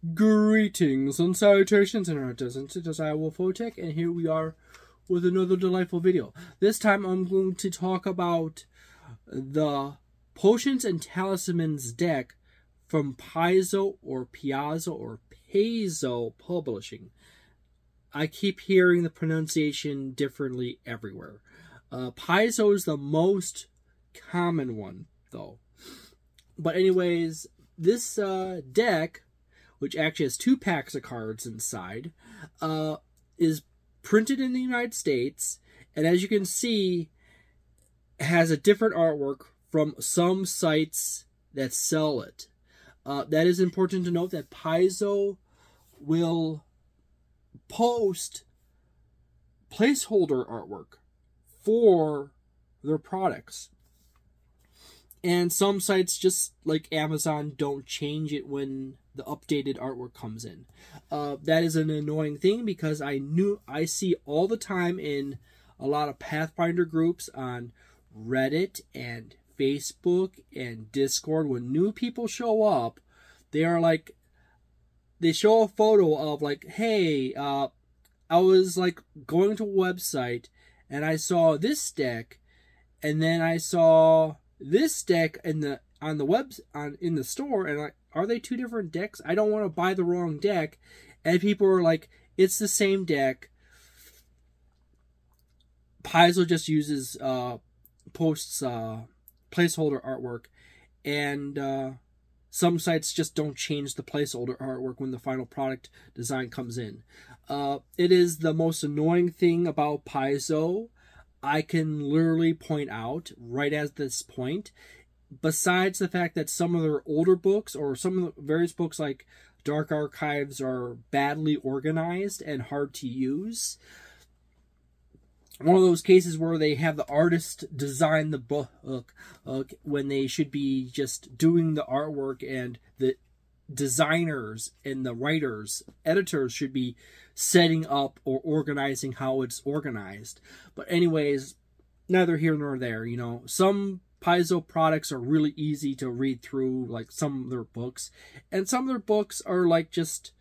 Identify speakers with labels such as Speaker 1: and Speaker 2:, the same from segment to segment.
Speaker 1: Greetings and salutations, Internet. It is I, Wolfphototech, and here we are with another delightful video. This time I'm going to talk about the Potions and Talismans Deck from Paizo or Paizo Publishing. I keep hearing the pronunciation differently everywhere. Paizo is the most common one, though. But anyways, this deck, which actually has 2 packs of cards inside, is printed in the United States, and as you can see, has a different artwork from some sites that sell it. That is important to note that Paizo will post placeholder artwork for their products. And some sites, just like Amazon, don't change it when the updated artwork comes in. That is an annoying thing because I see all the time in a lot of Pathfinder groups on Reddit and Facebook and Discord, when new people show up, they are like, they show a photo of like, hey, I was like going to a website and I saw this deck, and then I saw this deck in the store, and like, are they 2 different decks? I don't want to buy the wrong deck. And people are like, it's the same deck. Paizo just uses posts placeholder artwork, and some sites just don't change the placeholder artwork when the final product design comes in. It is the most annoying thing about Paizo I can literally point out right at this point, besides the fact that some of their older books or some of the various books like Dark Archives are badly organized and hard to use. One of those cases where they have the artist design the book when they should be just doing the artwork, and the designers and the writers, editors should be setting up or organizing how it's organized. But anyways, neither here nor there. You know, some Paizo products are really easy to read through, like some of their books, and some of their books are like just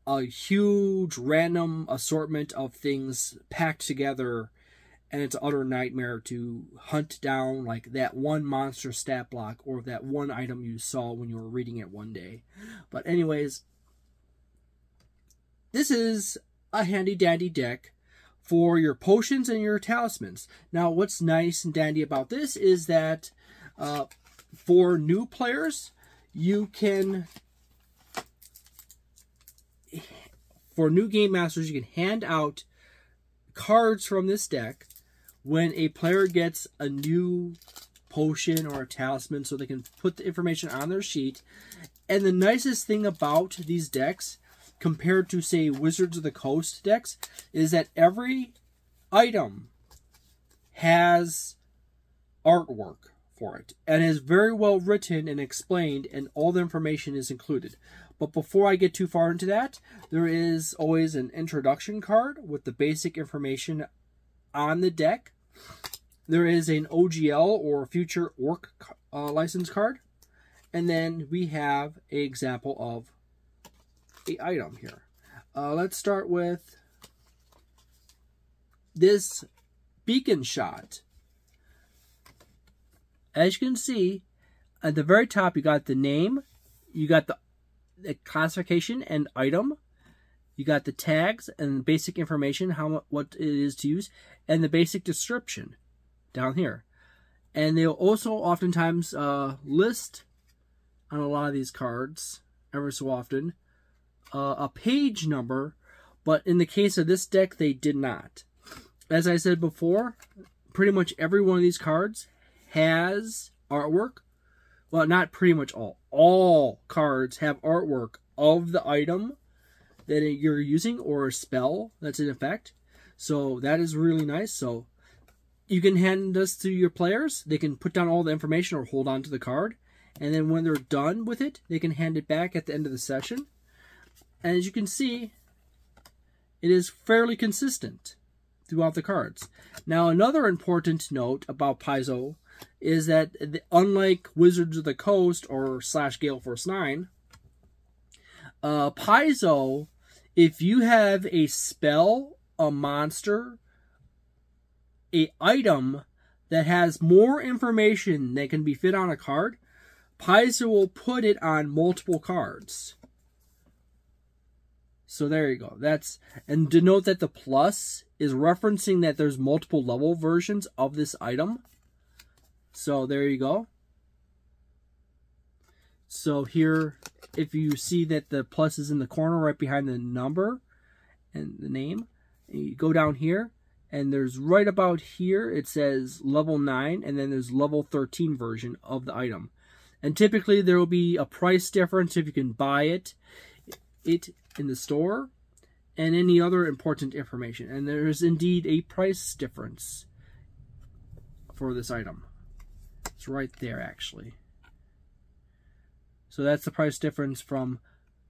Speaker 1: a huge random assortment of things packed together, and it's an utter nightmare to hunt down like that one monster stat block or that one item you saw when you were reading it one day. But anyways, this is a handy dandy deck for your potions and your talismans. Now, what's nice and dandy about this is that for new players, you can, for new game masters, you can hand out cards from this deck when a player gets a new potion or a talisman, so they can put the information on their sheet. And the nicest thing about these decks, compared to, say, Wizards of the Coast decks, is that every item has artwork for it, and is very well written and explained, and all the information is included. But before I get too far into that, there is always an introduction card with the basic information on the deck. There is an OGL or future orc license card. And then we have an example of an item here. Let's start with this beacon shot. As you can see, at the very top, you got the name, you got the classification and item, you got the tags and basic information, what it is to use, and the basic description down here. And they'll also oftentimes list on a lot of these cards, ever so often, a page number, but in the case of this deck, they did not. As I said before, pretty much every one of these cards has artwork. Well, not pretty much all. All cards have artwork of the item that you're using or a spell that's in effect. So that is really nice. So you can hand this to your players. They can put down all the information or hold on to the card. And then when they're done with it, they can hand it back at the end of the session. And as you can see, it is fairly consistent throughout the cards. Now, another important note about Paizo is that unlike Wizards of the Coast or / Gale Force 9, Paizo, if you have a spell, a monster, a item that has more information that can be fit on a card, Paizo will put it on multiple cards. So there you go. And to note that the plus is referencing that there's multiple level versions of this item. So there you go. So here, if you see that the plus is in the corner right behind the number and the name, and you go down here, and there's right about here, it says level 9, and then there's level 13 version of the item. And typically there will be a price difference if you can buy it in the store, and any other important information. And there is indeed a price difference for this item. It's right there, actually. So that's the price difference from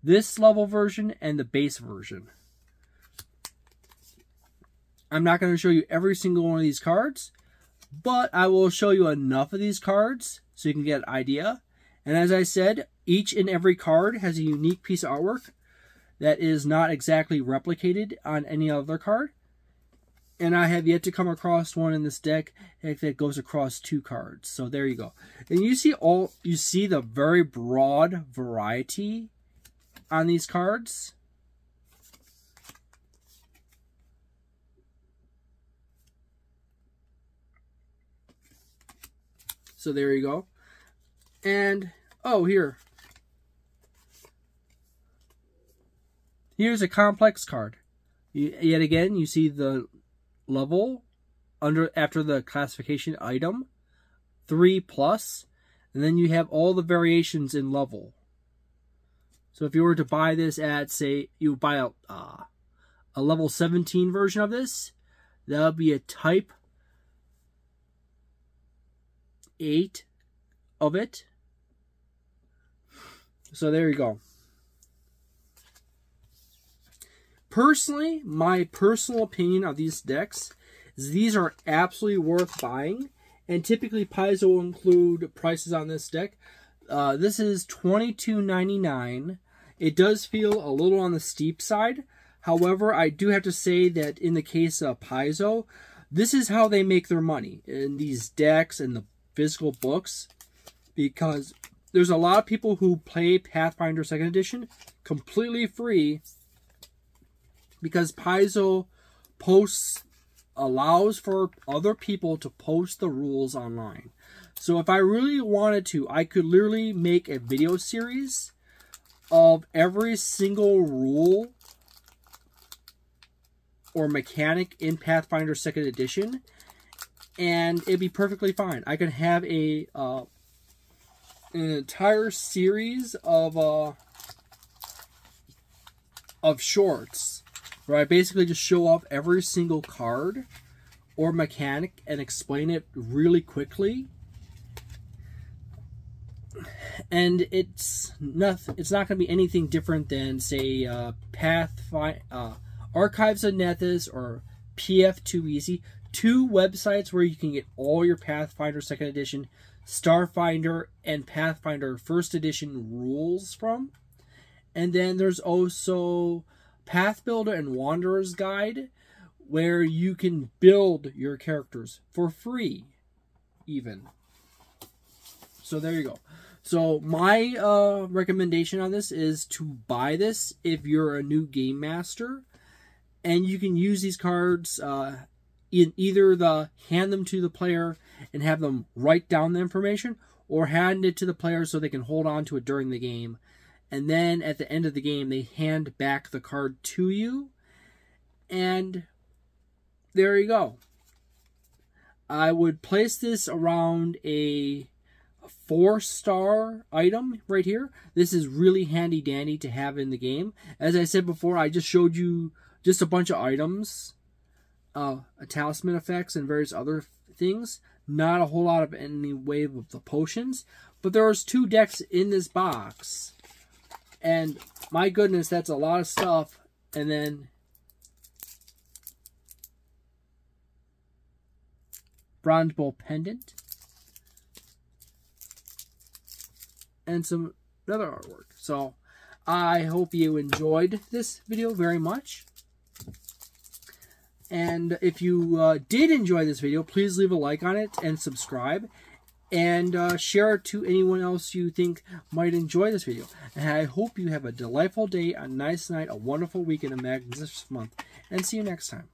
Speaker 1: this level version and the base version. I'm not going to show you every single one of these cards, but I will show you enough of these cards so you can get an idea. And as I said, each and every card has a unique piece of artwork that is not exactly replicated on any other card. And I have yet to come across one in this deck that goes across 2 cards. So there you go. And you see the very broad variety on these cards. So there you go. And oh, here's a complex card. Yet again, you see the level after the classification item 3+, and then you have all the variations in level. So if you were to buy this at, say, you buy a level 17 version of this, that would be a type 8 of it. So there you go. Personally, my personal opinion of these decks is these are absolutely worth buying. And typically Paizo will include prices on this deck. This is $22.99. It does feel a little on the steep side. However, I do have to say that in the case of Paizo, this is how they make their money in these decks and the physical books. Because there's a lot of people who play Pathfinder 2nd Edition completely free, because Paizo allows for other people to post the rules online. So if I really wanted to, I could literally make a video series of every single rule or mechanic in Pathfinder 2nd Edition, and it'd be perfectly fine. I could have an entire series of shorts where I basically just show off every single card or mechanic and explain it really quickly. And it's not going to be anything different than, say, Archives of Nethys or PF2Easy, 2 websites where you can get all your Pathfinder 2nd Edition, Starfinder, and Pathfinder 1st Edition rules from. And then there's also Path Builder and Wanderer's Guide, where you can build your characters for free, even. So there you go. So my recommendation on this is to buy this if you're a new game master, and you can use these cards in either hand them to the player and have them write down the information, or hand it to the player so they can hold on to it during the game. And then at the end of the game, they hand back the card to you. And there you go. I would place this around a 4-star item right here. This is really handy dandy to have in the game. As I said before, I just showed you just a bunch of items, talisman effects, and various other things. Not a whole lot of any way of the potions. But there's 2 decks in this box. And my goodness, that's a lot of stuff. And then Bronze Bowl Pendant. And some other artwork. So I hope you enjoyed this video very much. And if you did enjoy this video, please leave a like on it and subscribe. And share it to anyone else you think might enjoy this video. And I hope you have a delightful day, a nice night, a wonderful week, and a magnificent month. And see you next time.